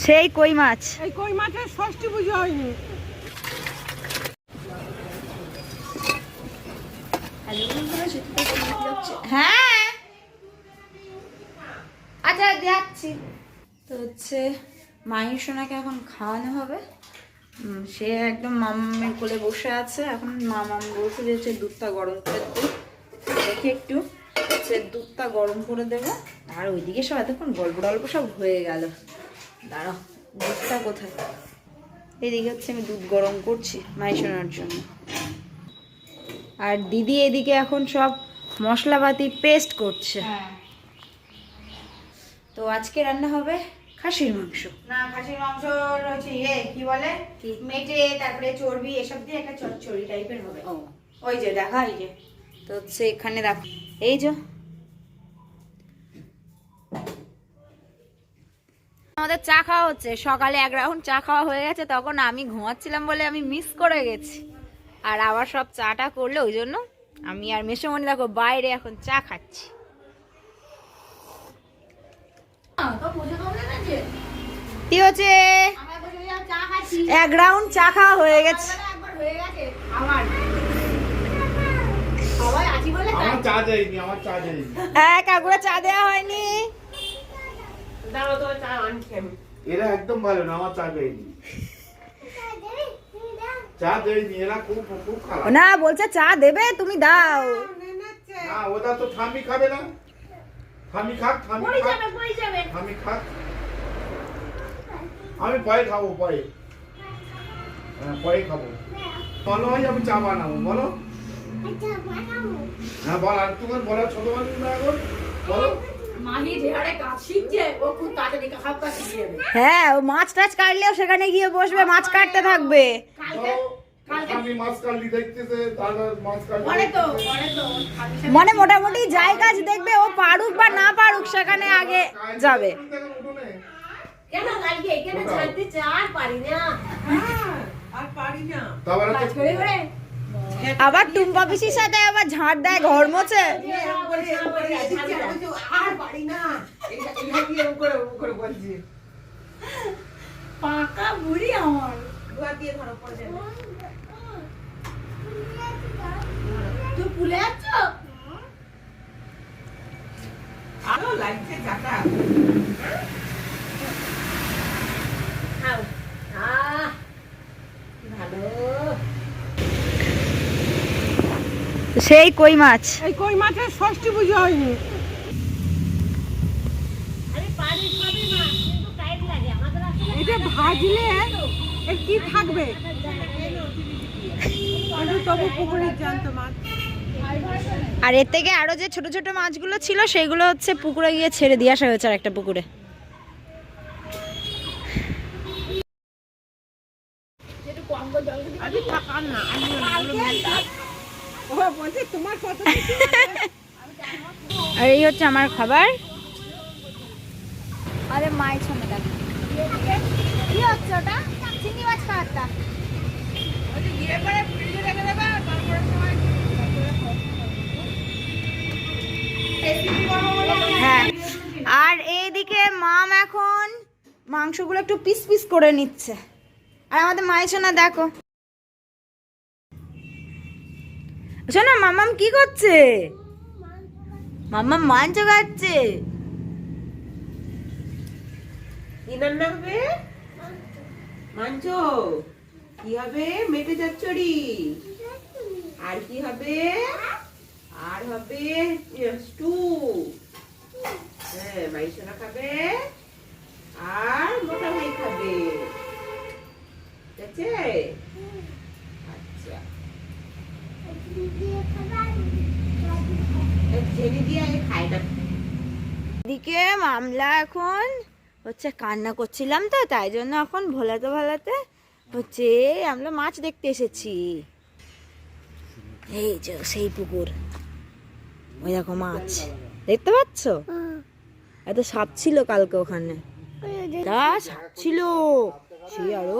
সেই কই মাছ, এই কই মাছের ষষ্ঠী পুজো হয়নি। হ্যাঁ আচ্ছা যাচ্ছি। তো হচ্ছে মায়ের সোনাকে এখন খাওয়ানো হবে। সে একদম মামামের কোলে বসে আছে। এখন মামাম বলছে যে হচ্ছে দুধটা গরম করে দেবো, দেখে একটু হচ্ছে দুধটা গরম করে দেবো। আর ওইদিকে সব এতক্ষণ গল্প টল্প সব হয়ে গেল। দাঁড়াও, দুধটা কোথায়? এদিকে হচ্ছে আমি দুধ গরম করছি মায়ের সোনার জন্য। আর দিদি এদিকে এখন সব মশলাপাতি পেস্ট করছে। তো আজকে রান্না হবে খাসির মাংস। না, খাসির মাংস হচ্ছে কি বলে, মেটে তারপরে চর্বি এসব দিয়ে একটা চচ্চড়ি টাইপের হবে। ও ওই যে দেখা, এই যে তো হচ্ছে এখানে দেখো, এই যে আমাদের চা খাওয়া হচ্ছে। সকালে এক রাউন্ড চা খাওয়া হয়ে গেছে, তখন আমি ঘুমাচ্ছিলাম বলে আমি মিস করে গেছি। আর আবার সব চাটা করলে ওই জন্য আমি আর মেসোমণি দেখো বাইরে এখন চা খাচ্ছি। কি হচ্ছে? এক রাউন্ড চা খাওয়া হয়ে গেছে। কাকুরা চা দেওয়া হয়নি। এরা একদম ভালো না, আমার চা দেয়নি। চা দেয়নি, এরা খুব খুব খারাপ। না বলছে চা দেবে, তুমি দাও। না, ওটা তো ঠাম্মি খাবে না। ঠাম্মি খাক, ঠাম্মি খাক, ঠাম্মি খাক। আমি পরে খাবো, পরে। হ্যাঁ, পরে খাবো। বলো ভাই, আমি চা বানাবো, বলো। হ্যাঁ বল, আর তোমার বলো, ছোট মানুষ না এখন বলো। হ্যাঁ, ও মাছ টাছ কাটলেও সেখানে গিয়ে বসবে, মাছ কাটতে থাকবে। আমি মাছ কাটলি দেখতেছে, তারপর মাছ কাটলি মানে মোটামুটি যাই কাজ দেখবে, ও পারুক বা না পারুক সেখানে আগে যাবে। কেন কালকে এখানে ছাড়তে চার পারি না, আর পারি না। তারপরে কাজ করে করে আবার টুম্পা পিসির সাথে আবার ঝাড় দেয়, ঘর মোছে। আর পারি না, পাকা বুড়ি আমার দুয়া দিয়ে ধরো পড়ে যাবে। তুই ভুলে যাচ্ছ? আরো লাগছে চাকা। খাও। ভালো। সেই কই মাছ, এই কই মাছের ষষ্ঠী পুজো হয়নি। আমি পারি সবই মাছ, কিন্তু টাইট লাগে আমাদের আসলে। এটা ভাজলে এর কি থাকবে, কিন্তু তবু পুকুরের জ্যান্ত মাছ। আর এর থেকে আরো যে ছোট ছোট মাছগুলো ছিল সেগুলো হচ্ছে পুকুরে গিয়ে ছেড়ে দিয়ে আসা হয়েছে আর একটা পুকুরে। আরে থাকার না, ও বলছে তোমার কত। আর এই হচ্ছে আমার খাবার। আরে মাছ সামনে দেখো কি হচ্ছে, ওটা চিংড়ি মাছ খাওয়াটা। হ্যাঁ, আর এইদিকে মাম এখন মাংসগুলো একটু পিস পিস করে নিচ্ছে। আর আমাদের মায়ের সোনা দেখো, শোনা মামাম কি করছে? মামাম মাংস খাচ্ছে। কি রান্না হবে? মাংস। কি হবে? মেটে চচ্চড়ি। আর কি হবে? আর হবে স্টু। হ্যাঁ, মাইসোনা খাবে আর মোটা ভাই খাবে, ঠিক আছে? আচ্ছা, জেনে দিয়ে আগে খাই না। এদিকে মামলা এখন হচ্ছে কান্না করছিলাম, তো তাই জন্য এখন ভোলাতে ভোলাতে হচ্ছে আমরা মাছ দেখতে এসেছি। এই যে সেই পুকুর, ওই দেখো মাছ দেখতে পাচ্ছ? এত সাপ ছিল কালকে ওখানে, তা সাপ ছিল, সে আরো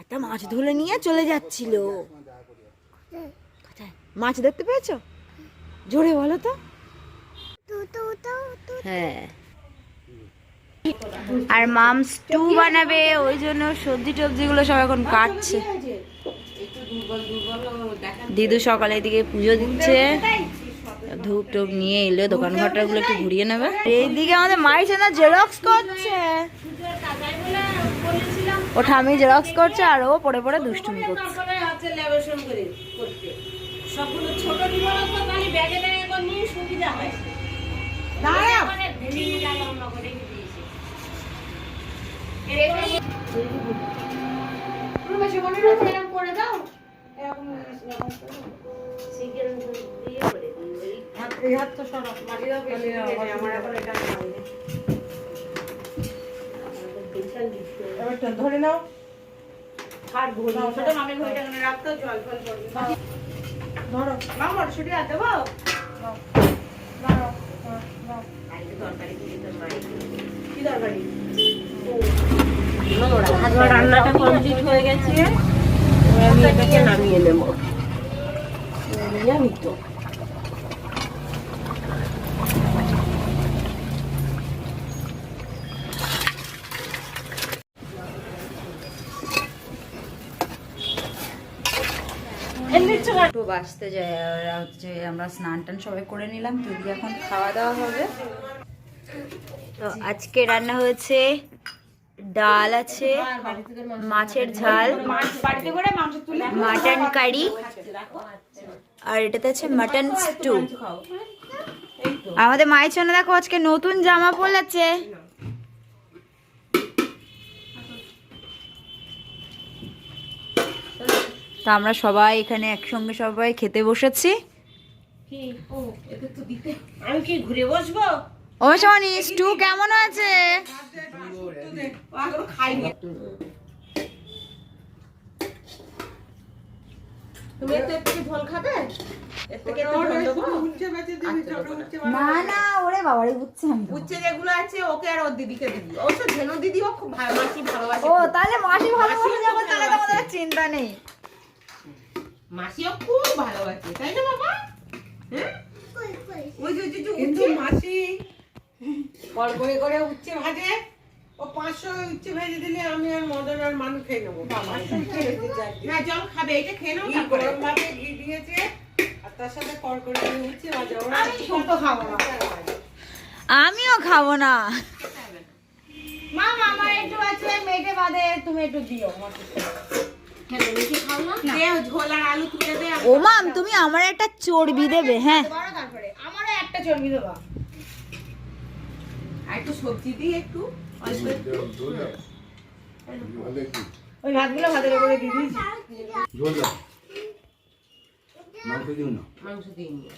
একটা মাছ ধরে নিয়ে চলে যাচ্ছিল। মাছ দেখতে পেয়েছো? জোরে বলো তো। হ্যাঁ, আর মাম স্টু বানাবে, ওই জন্য সবজি টবজিগুলো সব এখন কাটছে। দিদু সকালে দিকে পুজো দিচ্ছে, ধূপ টুপ নিয়ে এলে দোকান ঘরটাগুলো একটু ঘুরিয়ে নেবে। এইদিকে আমাদের মায়ের জন্য জেরক্স করছে, ও ঠামি জেরক্স করছে আর ও পড়ে পড়ে দুষ্টুমি করছে। সবগুলো ছোট দিবল তো খালি ব্যাগে ব্যাগে করে নিয়ে সুবিধা হয়। ধরে নাও ছোট মামির ঘড়িটা এখানে রাখতো, জল ফল পড়বে। ধরো মামর ছুটি আর দেবো? ধরো তরকারি দিয়ে তো মাই। কি দরকারি? রান্নাটা কমপ্লিট হয়ে গেছে, আমি এটাকে নামিয়ে নেব। আমি তো একটু বাঁচতে যায়, আর হচ্ছে আমরা স্নান টান সবাই করে নিলাম, তো এদিকে এখন খাওয়া দাওয়া হবে। তো আজকে রান্না হয়েছে ডাল আছে, মাছের ঝাল, মাটন কারি, আর এটাতে আছে মাটন স্টু। আমাদের মায়ের জন্য দেখো আজকে নতুন জামা পরেছে। তো আমরা সবাই এখানে একসঙ্গে সবাই খেতে বসেছি। আমি কি ঘুরে বসবো? ও সোনি, স্টু কেমন আছে? তুমি এর থেকে ঝোল খাবে? এর থেকে একটু ঝোল দেবো? না না, ওরে বাবারে বুঝছি আমি। উচ্চে যেগুলো আছে ওকে আর ওর দিদিকে দিবি। অবশ্য ধেনু দিদিও খুব মাসি ভালোবাসে। ও তাহলে মাসি ভালোবাসে যখন, তাহলে তো আমাদের আর চিন্তা নেই। মাসিও খুব ভালোবাসে, তাই না বাবা? হ্যাঁ? ওই যে কিন্তু উচ্ছে মাসি কড়কড়ে করে উচ্ছে ভাজে, ও 500 উচ্ছে ভেজে দিলে আমি আর মদন আর মানু খেয়ে নেবো। না জল খাবে, এটা খেয়ে নাও ঘি তারপরে। গরম ভাবে ঘি দিয়েছে আর তার সাথে কড়কড়ে করে উচ্ছে ভাজা। ওরা আমি শুক্তো খাবো না। আমিও খাবো না। মা আমার একটু আছে মেটে বাদে, তুমি একটু দিও। দে ঝোল আর আলু তুলে দে। ও মাম, তুমি আমার একটা চর্বি দেবে? হ্যাঁ, তারপরে আমারও একটা চর্বি দেবা। আর একটু সবজি দিয়ে একটু অল্প একটু। ওই ভাতগুলো ভাতের উপরে দিয়ে দিয়েছি। মাংস দিয়ে নিয়ে।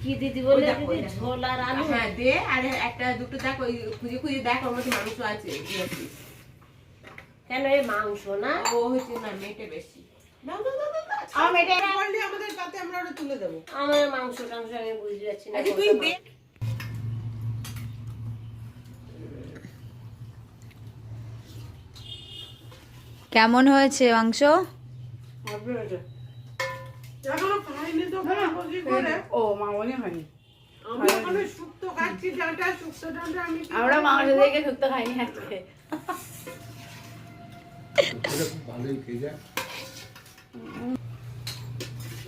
কি দিদি ওই দেখো, ওই দেখো। হ্যাঁ দে, আর একটা দুটো দেখ, ওই খুঁজে খুঁজে দেখ ওর মধ্যে মাংস আছে দিয়েছিস। কেন এই মাংস না? ও হচ্ছে না মেটে বেশি। দাও দাও দাও দাও, দাও। আমার মেটে বললি আমাদের সাথে আমরা ওটা তুলে দেবো। আমার মাংস টাংস আমি বুঝতে যাচ্ছি না। আচ্ছা তুই দে। কেমন হয়েছে মাংস? এখনো খাইনি তো, খাবো কি করে? ও মামনি হয়নি। আমি ওখানে শুক্তো খাচ্ছি, ডাঁটা শুক্তো ডাঁটা আমি। আমরা মাংস থেকে শুক্তো খাইনি আজকে। ভালোই খেয়ে যায়।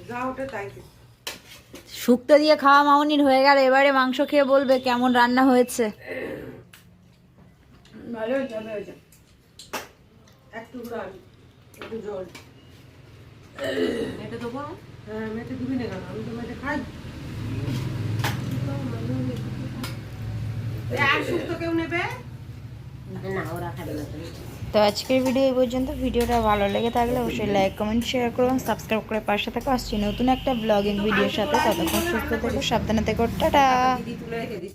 যা ওটা তাই। শুক্তো দিয়ে খাওয়া মামনির হয়ে গেল, এবারে মাংস খেয়ে বলবে কেমন রান্না হয়েছে। ভালো হয়েছে, ভালো হয়েছে। একটু গুড়, একটু জল। মেটে দেবো? হ্যাঁ, মেটে দিবি না কেন? আমি তো মেটে খাই। আর শুক্তো কেউ নেবে? না ওরা খাবে না। তো আজকের ভিডিও এই পর্যন্ত। ভিডিওটা ভালো লেগে থাকলে অবশ্যই লাইক কমেন্ট শেয়ার করুন, সাবস্ক্রাইব করে পাশে থাকো। আসছি নতুন একটা ব্লগিং ভিডিওর সাথে। ততক্ষণ সুস্থ থেকো, সাবধানে থেকো, টাটা। দিদি তুলে রেখে দিস।